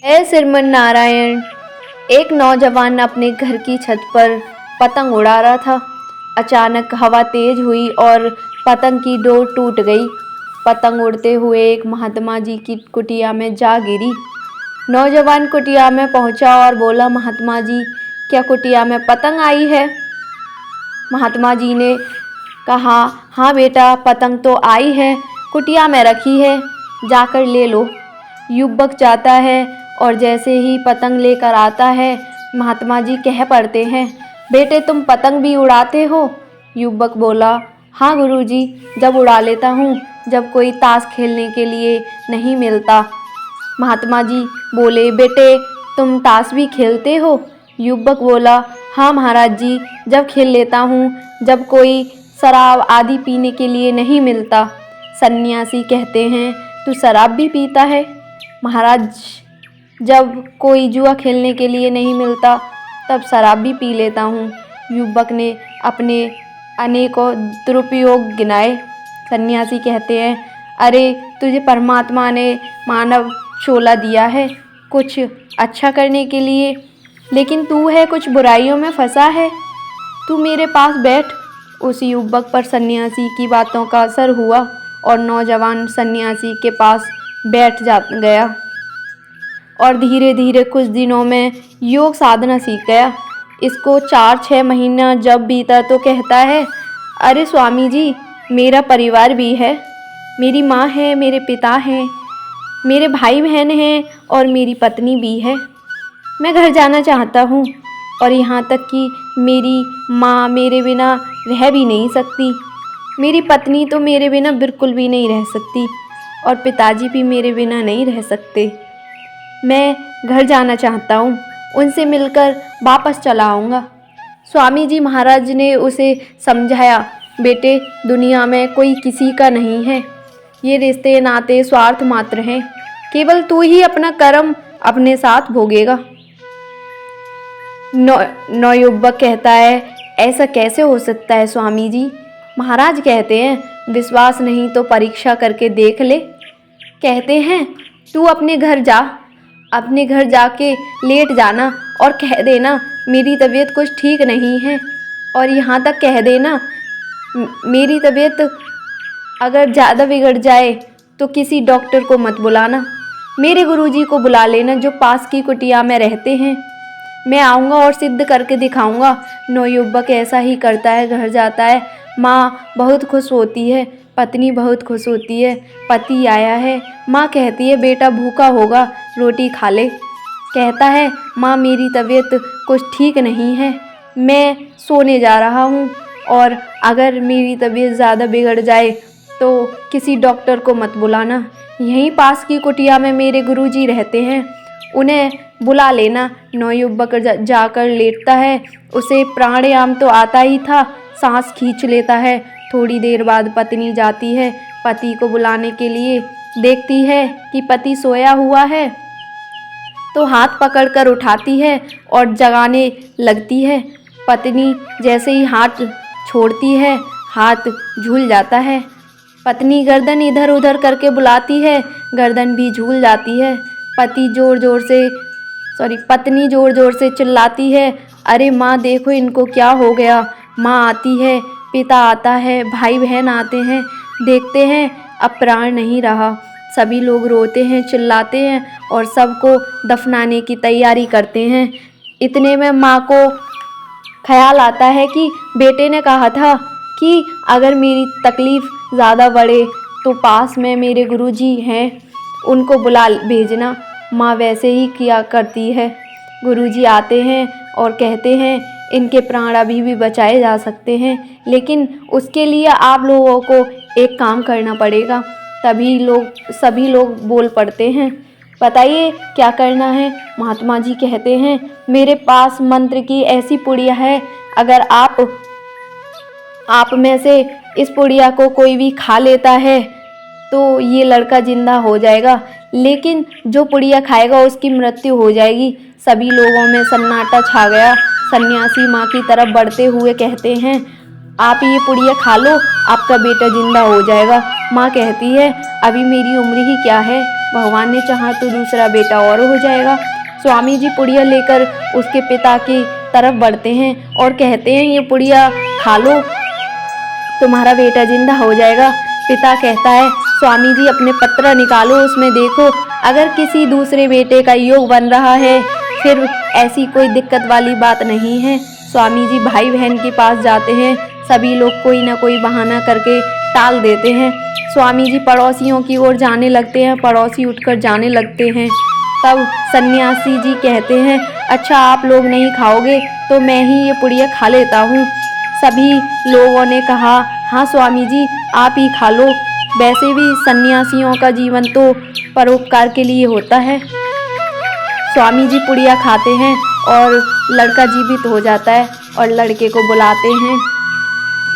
हे श्रीमन नारायण। एक नौजवान अपने घर की छत पर पतंग उड़ा रहा था। अचानक हवा तेज हुई और पतंग की डोर टूट गई। पतंग उड़ते हुए एक महात्मा जी की कुटिया में जा गिरी। नौजवान कुटिया में पहुंचा और बोला, महात्मा जी, क्या कुटिया में पतंग आई है? महात्मा जी ने कहा, हाँ बेटा, पतंग तो आई है, कुटिया में रखी है, जाकर ले लो। युवक जाता है और जैसे ही पतंग लेकर आता है, महात्मा जी कह पड़ते हैं, बेटे तुम पतंग भी उड़ाते हो? युवक बोला, हाँ गुरुजी, जब उड़ा लेता हूँ जब कोई ताश खेलने के लिए नहीं मिलता। महात्मा जी बोले, बेटे तुम ताश भी खेलते हो? युवक बोला, हाँ महाराज जी, जब खेल लेता हूँ जब कोई शराब आदि पीने के लिए नहीं मिलता। सन्यासी कहते हैं, तू शराब भी पीता है? महाराज, जब कोई जुआ खेलने के लिए नहीं मिलता तब शराब भी पी लेता हूँ। युवक ने अपने अनेकों दुरुपयोग गिनाए। सन्यासी कहते हैं, अरे तुझे परमात्मा ने मानव चोला दिया है कुछ अच्छा करने के लिए, लेकिन तू है कुछ बुराइयों में फंसा है। तू मेरे पास बैठ। उस युवक पर सन्यासी की बातों का असर हुआ और नौजवान सन्यासी के पास बैठ गया और धीरे धीरे कुछ दिनों में योग साधना सीख गया। इसको 4-6 महीना जब बीता तो कहता है, अरे स्वामी जी, मेरा परिवार भी है, मेरी माँ है, मेरे पिता हैं, मेरे भाई बहन हैं और मेरी पत्नी भी है। मैं घर जाना चाहता हूँ और यहाँ तक कि मेरी माँ मेरे बिना रह भी नहीं सकती, मेरी पत्नी तो मेरे बिना बिल्कुल भी नहीं रह सकती और पिताजी भी मेरे बिना नहीं रह सकते। मैं घर जाना चाहता हूँ, उनसे मिलकर वापस चला आऊँगा। स्वामी जी महाराज ने उसे समझाया, बेटे दुनिया में कोई किसी का नहीं है, ये रिश्ते नाते स्वार्थ मात्र हैं, केवल तू ही अपना कर्म अपने साथ भोगेगा। नवयुवक कहता है, ऐसा कैसे हो सकता है स्वामी जी? महाराज कहते हैं, विश्वास नहीं तो परीक्षा करके देख ले। कहते हैं, तू अपने घर जा, अपने घर जाके लेट जाना और कह देना मेरी तबीयत कुछ ठीक नहीं है, और यहाँ तक कह देना मेरी तबीयत अगर ज़्यादा बिगड़ जाए तो किसी डॉक्टर को मत बुलाना, मेरे गुरुजी को बुला लेना जो पास की कुटिया में रहते हैं, मैं आऊँगा और सिद्ध करके दिखाऊंगा। नवयुवक ऐसा ही करता है, घर जाता है। माँ बहुत खुश होती है, पत्नी बहुत खुश होती है, पति आया है। माँ कहती है, बेटा भूखा होगा, रोटी खा ले। कहता है, माँ मेरी तबीयत कुछ ठीक नहीं है, मैं सोने जा रहा हूँ और अगर मेरी तबीयत ज़्यादा बिगड़ जाए तो किसी डॉक्टर को मत बुलाना, यहीं पास की कुटिया में मेरे गुरुजी रहते हैं, उन्हें बुला लेना। नवयुवक जाकर लेटता है, उसे प्राणायाम तो आता ही था, सांस खींच लेता है। थोड़ी देर बाद पत्नी जाती है पति को बुलाने के लिए, देखती है कि पति सोया हुआ है तो हाथ पकड़कर उठाती है और जगाने लगती है। पत्नी जैसे ही हाथ छोड़ती है, हाथ झूल जाता है। पत्नी गर्दन इधर उधर करके बुलाती है, गर्दन भी झूल जाती है। पत्नी ज़ोर ज़ोर से चिल्लाती है, अरे माँ देखो इनको क्या हो गया। माँ आती है, पिता आता है, भाई बहन आते हैं, देखते हैं अब प्राण नहीं रहा। सभी लोग रोते हैं, चिल्लाते हैं और सबको दफनाने की तैयारी करते हैं। इतने में माँ को ख्याल आता है कि बेटे ने कहा था कि अगर मेरी तकलीफ़ ज़्यादा बढ़े तो पास में मेरे गुरुजी हैं, उनको बुला भेजना। माँ वैसे ही किया करती है। गुरुजी आते हैं और कहते हैं, इनके प्राण अभी भी बचाए जा सकते हैं, लेकिन उसके लिए आप लोगों को एक काम करना पड़ेगा। सभी लोग बोल पड़ते हैं, बताइए क्या करना है? महात्मा जी कहते हैं, मेरे पास मंत्र की ऐसी पुड़िया है, अगर आप में से इस पुड़िया को कोई भी खा लेता है तो ये लड़का जिंदा हो जाएगा, लेकिन जो पुड़िया खाएगा उसकी मृत्यु हो जाएगी। सभी लोगों में सन्नाटा छा गया। सन्यासी माँ की तरफ बढ़ते हुए कहते हैं, आप ये पुड़िया खा लो, आपका बेटा जिंदा हो जाएगा। माँ कहती है, अभी मेरी उम्र ही क्या है, भगवान ने चाहा तो दूसरा बेटा और हो जाएगा। स्वामी जी पुड़िया लेकर उसके पिता की तरफ बढ़ते हैं और कहते हैं ये पुड़िया खा लो, तुम्हारा बेटा जिंदा हो जाएगा। पिता कहता है स्वामी जी अपने पत्र निकालो, उसमें देखो अगर किसी दूसरे बेटे का योग बन रहा है फिर ऐसी कोई दिक्कत वाली बात नहीं है। स्वामी जी भाई बहन के पास जाते हैं, सभी लोग कोई ना कोई बहाना करके टाल देते हैं। स्वामी जी पड़ोसियों की ओर जाने लगते हैं, पड़ोसी उठकर जाने लगते हैं। तब सन्यासी जी कहते हैं अच्छा आप लोग नहीं खाओगे तो मैं ही ये पुड़िया खा लेता हूँ। सभी लोगों ने कहा हाँ स्वामी जी आप ही खा लो, वैसे भी सन्यासियों का जीवन तो परोपकार के लिए होता है। स्वामी जी पुड़िया खाते हैं और लड़का जीवित हो जाता है और लड़के को बुलाते हैं।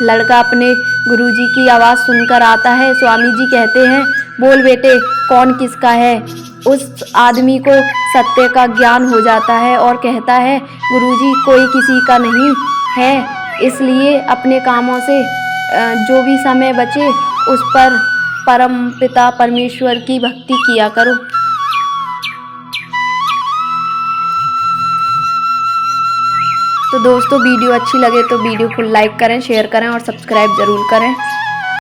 लड़का अपने गुरुजी की आवाज़ सुनकर आता है। स्वामी जी कहते हैं बोल बेटे कौन किसका है। उस आदमी को सत्य का ज्ञान हो जाता है और कहता है गुरुजी कोई किसी का नहीं है, इसलिए अपने कामों से जो भी समय बचे उस पर परम पिता परमेश्वर की भक्ति किया करो। तो दोस्तों वीडियो अच्छी लगे तो वीडियो को लाइक करें, शेयर करें और सब्सक्राइब ज़रूर करें।